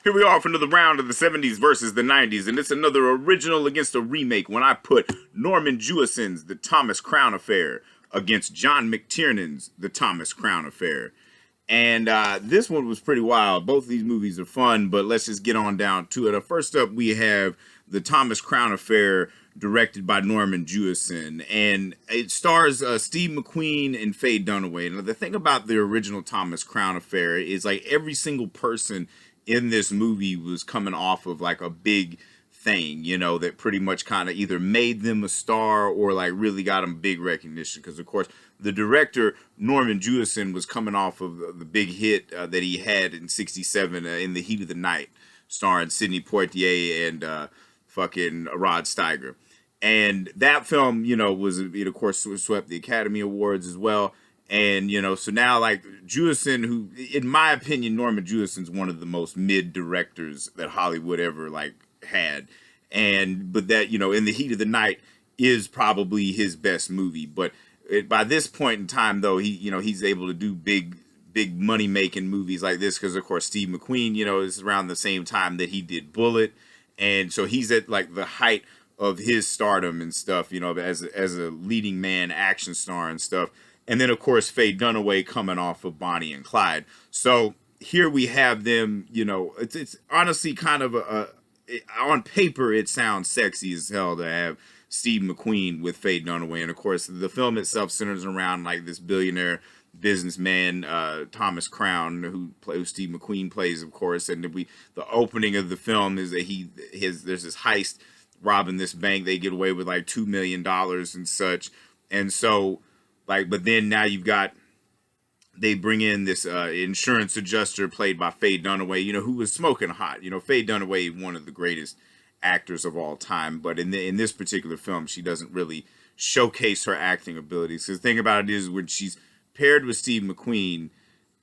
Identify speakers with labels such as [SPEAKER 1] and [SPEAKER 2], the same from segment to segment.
[SPEAKER 1] Here we are for another round of the 70s versus the 90s, and it's another original against a remake when I put Norman Jewison's The Thomas Crown Affair against John McTiernan's The Thomas Crown Affair. And this one was pretty wild. Both of these movies are fun, but let's just get on down to it. First up, we have The Thomas Crown Affair, directed by Norman Jewison, and it stars Steve McQueen and Faye Dunaway. And the thing about the original Thomas Crown Affair is like every single person in this movie was coming off of like a big thing, you know, that pretty much kind of either made them a star or like really got them big recognition. Because of course the director Norman Jewison was coming off of the big hit that he had in '67, In the Heat of the Night, starring Sidney Poitier and fucking Rod Steiger. And that film, you know, it of course swept the Academy Awards as well. And, you know, so now like Jewison, who, in my opinion, Norman Jewison's one of the most mid directors that Hollywood ever like had. But that, you know, In the Heat of the Night is probably his best movie. But by this point in time, though, he's able to do big money making movies like this because, of course, Steve McQueen, you know, is around the same time that he did Bullet. And so he's at like the height of his stardom and stuff, you know, as a leading man action star and stuff. And then, of course, Faye Dunaway coming off of Bonnie and Clyde. So here we have them, you know, it's honestly kind of on paper, it sounds sexy as hell to have Steve McQueen with Faye Dunaway. And, of course, the film itself centers around, like, this billionaire businessman, Thomas Crown, who Steve McQueen plays, of course. And the opening of the film is that there's this heist robbing this bank. They get away with, like, $2 million and such. And so, like, but then now they bring in this insurance adjuster played by Faye Dunaway, you know, who was smoking hot. You know, Faye Dunaway, one of the greatest actors of all time, but in this particular film, she doesn't really showcase her acting abilities. Because the thing about it is, when she's paired with Steve McQueen,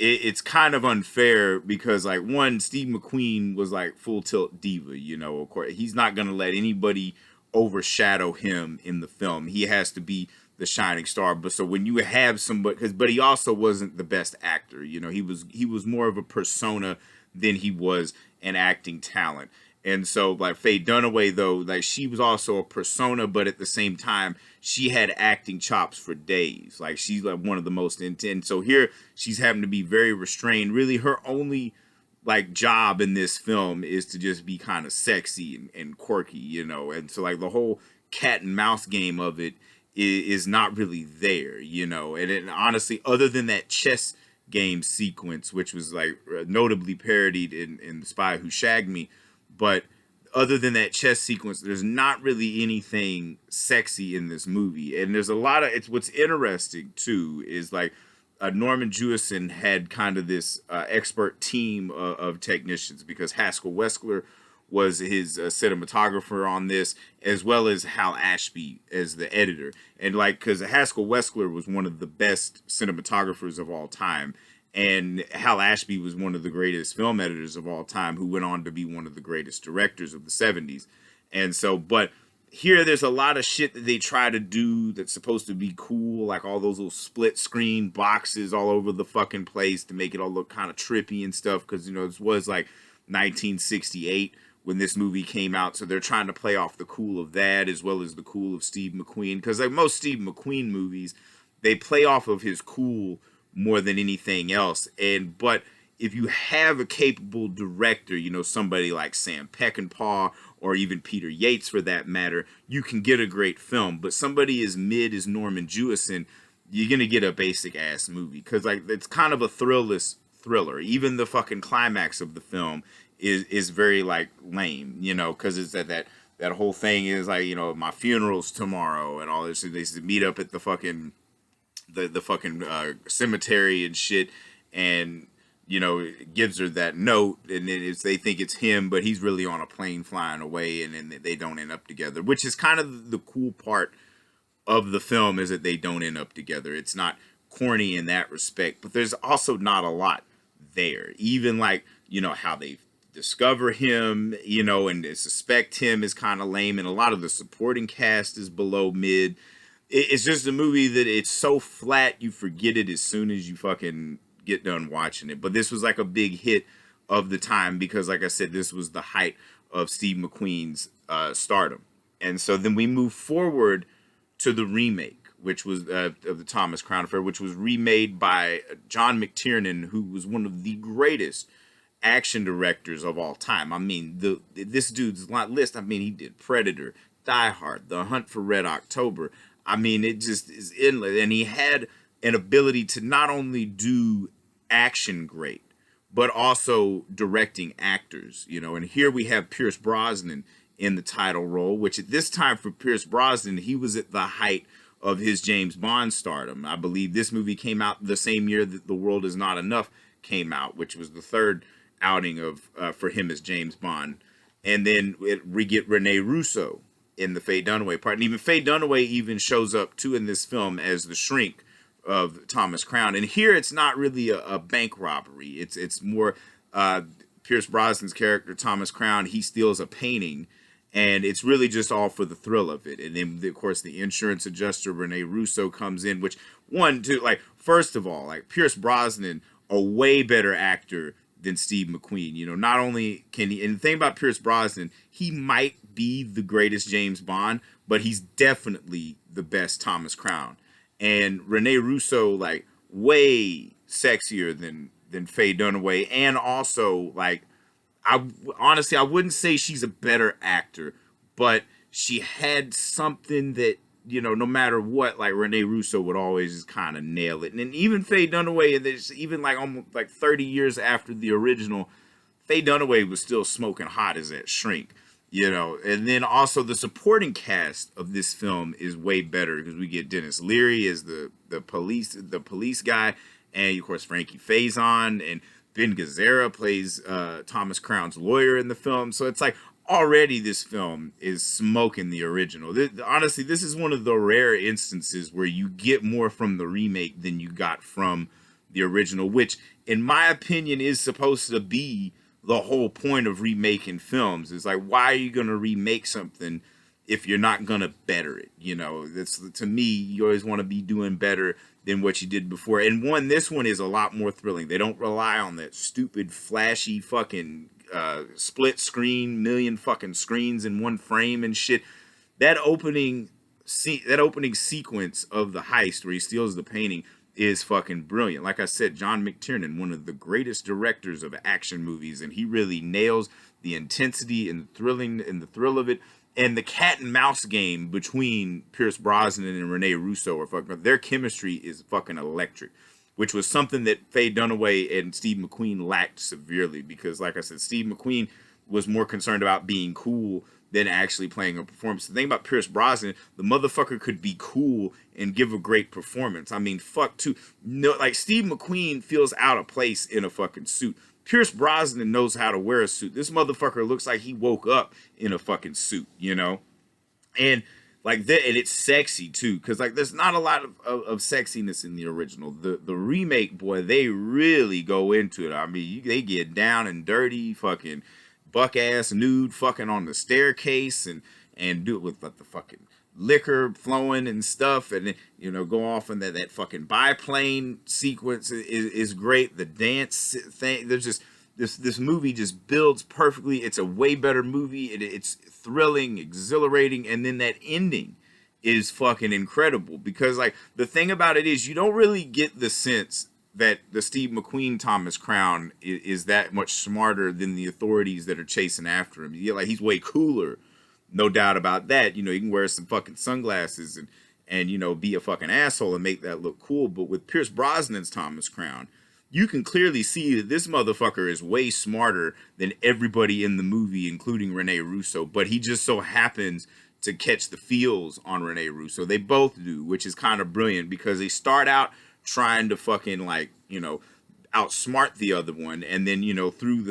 [SPEAKER 1] it's kind of unfair because, like, one, Steve McQueen was like full tilt diva. You know, of course, he's not gonna let anybody overshadow him in the film. He has to be the shining star. But so when you have somebody, but he also wasn't the best actor. You know, he was more of a persona than he was an acting talent. And so, like, Faye Dunaway, though, like, she was also a persona, but at the same time, she had acting chops for days. Like, she's like one of the most intense. So here, she's having to be very restrained. Really, her only like job in this film is to just be kind of sexy and quirky, you know. And so, like, the whole cat and mouse game of it is not really there, you know. And honestly, other than that chess game sequence, which was like notably parodied in The Spy Who Shagged Me, but other than that chess sequence, there's not really anything sexy in this movie. And there's a lot of what's interesting too is like Norman Jewison had kind of this expert team of technicians, because Haskell Wexler was his cinematographer on this, as well as Hal Ashby as the editor. And like, because Haskell Wexler was one of the best cinematographers of all time, and Hal Ashby was one of the greatest film editors of all time, who went on to be one of the greatest directors of the 70s. And so, but here there's a lot of shit that they try to do that's supposed to be cool, like all those little split screen boxes all over the fucking place to make it all look kind of trippy and stuff, because, you know, this was like 1968 when this movie came out, so they're trying to play off the cool of that as well as the cool of Steve McQueen, because like most Steve McQueen movies, they play off of his cool more than anything else. But if you have a capable director, you know, somebody like Sam Peckinpah or even Peter Yates for that matter, you can get a great film. But somebody as mid as Norman Jewison, you're gonna get a basic ass movie, because like it's kind of a thrillless thriller. Even the fucking climax of the film is very like lame, you know, because it's that whole thing is like, you know, my funeral's tomorrow and all this. They meet up at the fucking the fucking cemetery and shit, and you know, gives her that note, and then they think it's him, but he's really on a plane flying away, and then they don't end up together, which is kind of the cool part of the film, is that they don't end up together. It's not corny in that respect, but there's also not a lot there. Even like, you know, how they discover him, you know, and suspect him is kind of lame, and a lot of the supporting cast is below mid. It's just a movie that it's so flat you forget it as soon as you fucking get done watching it. But this was like a big hit of the time because, like I said, this was the height of Steve McQueen's stardom. And so then we move forward to the remake, which was of the Thomas Crown Affair, which was remade by John McTiernan, who was one of the greatest action directors of all time. I mean, this dude's list. I mean, he did Predator, Die Hard, The Hunt for Red October. I mean, it just is endless, and he had an ability to not only do action great, but also directing actors. You know, and here we have Pierce Brosnan in the title role, which at this time for Pierce Brosnan, he was at the height of his James Bond stardom. I believe this movie came out the same year that The World Is Not Enough came out, which was the third outing of for him as James Bond. And then we get Rene Russo in the Faye Dunaway part. And even Faye Dunaway even shows up too in this film as the shrink of Thomas Crown. And here it's not really a bank robbery. It's more Pierce Brosnan's character, Thomas Crown, he steals a painting, and it's really just all for the thrill of it. And then, of course, the insurance adjuster, Rene Russo, comes in, which, first of all, like, Pierce Brosnan, a way better actor than Steve McQueen. You know, not only can he, and the thing about Pierce Brosnan, he might be the greatest James Bond, but he's definitely the best Thomas Crown. And Rene Russo, like, way sexier than Faye Dunaway, and also, like, honestly, I wouldn't say she's a better actor, but she had something that, you know, no matter what, like, Rene Russo would always just kind of nail it. And then even Faye Dunaway, and there's even like almost like 30 years after the original, Faye Dunaway was still smoking hot as that shrink, you know. And then also the supporting cast of this film is way better because we get Dennis Leary as the police guy, and of course Frankie Faison, and Ben Gazzara plays Thomas Crown's lawyer in the film. So it's like already this film is smoking the original. Honestly, this is one of the rare instances where you get more from the remake than you got from the original, which in my opinion is supposed to be the whole point of remaking films. It's like, why are you going to remake something if you're not going to better it? You know, that's, to me, you always want to be doing better than what you did before. And this one is a lot more thrilling. They don't rely on that stupid, flashy fucking split screen, million fucking screens in one frame and shit. That opening sequence of the heist where he steals the painting is fucking brilliant. Like I said, John McTiernan, one of the greatest directors of action movies, and he really nails the intensity and the thrill of it. And the cat and mouse game between Pierce Brosnan and Rene Russo their chemistry is fucking electric, which was something that Faye Dunaway and Steve McQueen lacked severely because, like I said, Steve McQueen was more concerned about being cool than actually playing a performance. The thing about Pierce Brosnan, the motherfucker could be cool and give a great performance. I mean, like Steve McQueen feels out of place in a fucking suit. Pierce Brosnan knows how to wear a suit. This motherfucker looks like he woke up in a fucking suit, you know? And like that, and it's sexy too, because like there's not a lot of sexiness in the original. The remake, boy, they really go into it. I mean, they get down and dirty, fucking buck ass nude, fucking on the staircase, and do it with like the fucking liquor flowing and stuff, and you know, go off in that fucking biplane sequence is great. The dance thing, there's just this movie just builds perfectly. It's a way better movie. It's thrilling, exhilarating, and then that ending is fucking incredible because like the thing about it is you don't really get the sense that the Steve McQueen Thomas Crown is that much smarter than the authorities that are chasing after him. Yeah, like he's way cooler. No doubt about that. You know, you can wear some fucking sunglasses and you know, be a fucking asshole and make that look cool. But with Pierce Brosnan's Thomas Crown, you can clearly see that this motherfucker is way smarter than everybody in the movie, including Rene Russo. But he just so happens to catch the feels on Rene Russo. They both do, which is kind of brilliant because they start out trying to fucking like, you know, outsmart the other one. And then, you know, through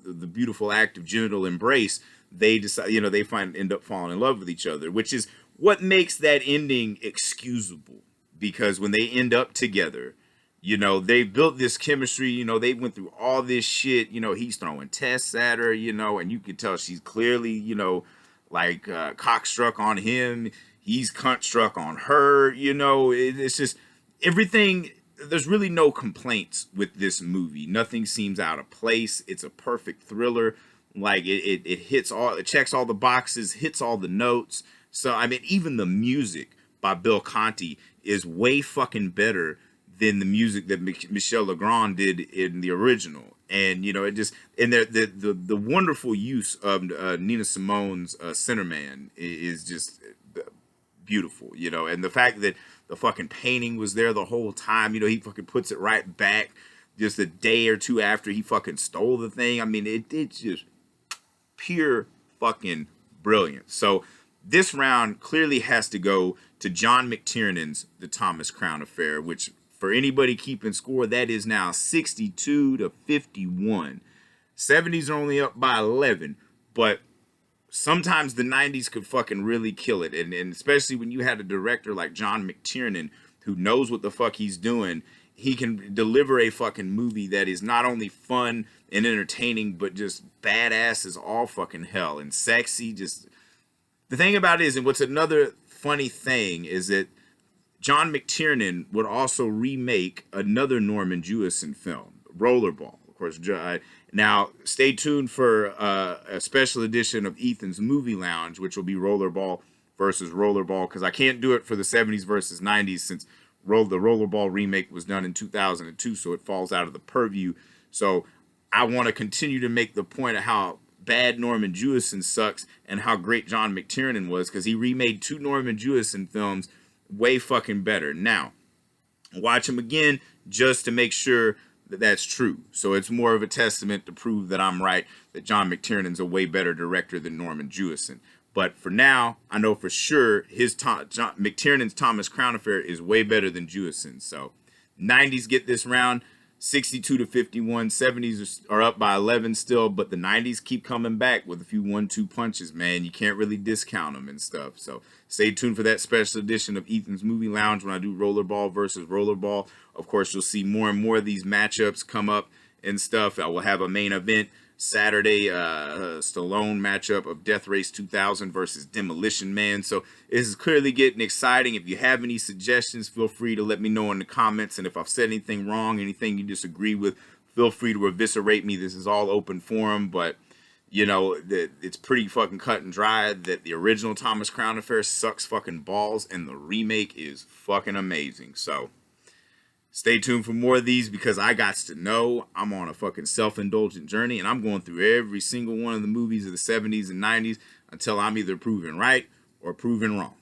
[SPEAKER 1] the beautiful act of genital embrace, they decide, you know, they end up falling in love with each other, which is what makes that ending excusable. Because when they end up together, you know, they built this chemistry, you know, they went through all this shit, you know, he's throwing tests at her, you know, and you can tell she's clearly, you know, like cockstruck on him. He's cunt struck on her, you know, it's just everything there's really no complaints with this movie. Nothing seems out of place. It's a perfect thriller. Like it hits all, it checks all the boxes, hits all the notes. So I mean, even the music by Bill Conti is way fucking better than the music that Michel Legrand did in the original. And you know, it just, and the wonderful use of Nina Simone's Centerman is just beautiful, you know. And the fact that the fucking painting was there the whole time, you know, he fucking puts it right back just a day or two after he fucking stole the thing. I mean, it's just pure fucking brilliant. So this round clearly has to go to John McTiernan's The Thomas Crown Affair, which for anybody keeping score, that is now 62-51. 70s are only up by 11, but sometimes the 90s could fucking really kill it. And especially when you had a director like John McTiernan who knows what the fuck he's doing, he can deliver a fucking movie that is not only fun and entertaining, but just badass as all fucking hell and sexy. Just the thing about it is, and what's another funny thing is that John McTiernan would also remake another Norman Jewison film, Rollerball. Of course, now stay tuned for a special edition of Ethan's Movie Lounge, which will be Rollerball versus Rollerball, because I can't do it for the 70s versus 90s since the Rollerball remake was done in 2002, so it falls out of the purview. So I want to continue to make the point of how bad Norman Jewison sucks and how great John McTiernan was, because he remade two Norman Jewison films way fucking better. Now, watch him again just to make sure that that's true. So it's more of a testament to prove that I'm right, that John McTiernan's a way better director than Norman Jewison. But for now, I know for sure John McTiernan's Thomas Crown Affair is way better than Jewison. So 90s get this round, 62-51. 70s are up by 11 still, but the 90s keep coming back with a few 1-2 punches, man. You can't really discount them and stuff. So stay tuned for that special edition of Ethan's Movie Lounge when I do Rollerball versus Rollerball. Of course, you'll see more and more of these matchups come up and stuff. I will have a main event Saturday, Stallone matchup of Death Race 2000 versus Demolition Man. So this is clearly getting exciting. If you have any suggestions, feel free to let me know in the comments. And if I've said anything wrong, anything you disagree with, feel free to eviscerate me. This is all open forum, but you know, it's pretty fucking cut and dry that the original Thomas Crown Affair sucks fucking balls and the remake is fucking amazing. So stay tuned for more of these, because I got to know I'm on a fucking self-indulgent journey and I'm going through every single one of the movies of the 70s and 90s until I'm either proven right or proven wrong.